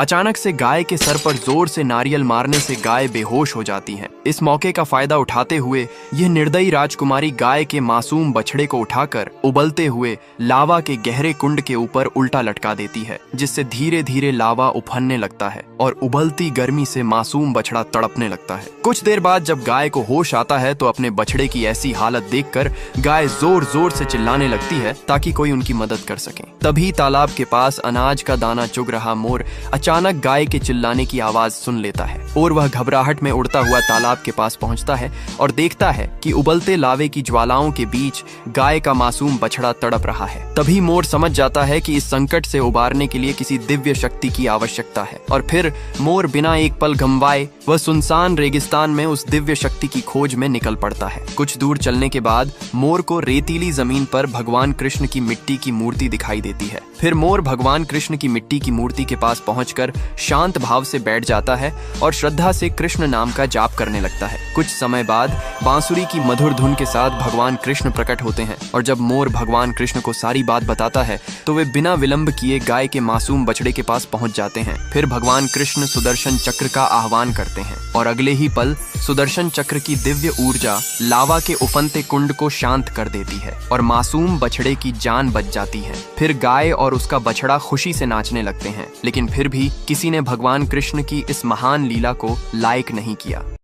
अचानक से गाय के सर पर जोर से नारियल मारने से गाय बेहोश हो जाती है। इस मौके का फायदा उठाते हुए यह निर्दयी राजकुमारी गाय के मासूम बछड़े को उठाकर उबलते हुए लावा के गहरे कुंड के ऊपर उल्टा लटका देती है, जिससे धीरे धीरे लावा उफनने लगता है और उबलती गर्मी से मासूम बछड़ा तड़पने लगता है। कुछ देर बाद जब गाय को होश आता है तो अपने बछड़े की ऐसी हालत देखकर गाय जोर जोर से चिल्लाने लगती है ताकि कोई उनकी मदद कर सके। तभी तालाब के पास अनाज का दाना चुग रहा मोर अचानक गाय के चिल्लाने की आवाज सुन लेता है और वह घबराहट में उड़ता हुआ तालाब के पास पहुंचता है और देखता है कि उबलते लावे की ज्वालाओं के बीच गाय का मासूम बछड़ा तड़प रहा है। तभी मोर समझ जाता है कि इस संकट से उबारने के लिए किसी दिव्य शक्ति की आवश्यकता है और फिर मोर बिना एक पल गंवाए वह सुनसान रेगिस्तान में उस दिव्य शक्ति की खोज में निकल पड़ता है। कुछ दूर चलने के बाद मोर को रेतीली जमीन पर भगवान कृष्ण की मिट्टी की मूर्ति दिखाई देती है। फिर मोर भगवान कृष्ण की मिट्टी की मूर्ति के पास पहुंचकर शांत भाव से बैठ जाता है और श्रद्धा से कृष्ण नाम का जाप करने लगता है। कुछ समय बाद बांसुरी की मधुर धुन के साथ भगवान कृष्ण प्रकट होते हैं और जब मोर भगवान कृष्ण को सारी बात बताता है तो वे बिना विलंब किए गाय के मासूम बछड़े के पास पहुंच जाते हैं। फिर भगवान कृष्ण सुदर्शन चक्र का आह्वान करते हैं और अगले ही पल सुदर्शन चक्र की दिव्य ऊर्जा लावा के उफनते कुंड को शांत कर देती है और मासूम बछड़े की जान बच जाती है। फिर गाय और उसका बछड़ा खुशी से नाचने लगते हैं, लेकिन फिर भी किसी ने भगवान कृष्ण की इस महान लीला को लायक नहीं किया।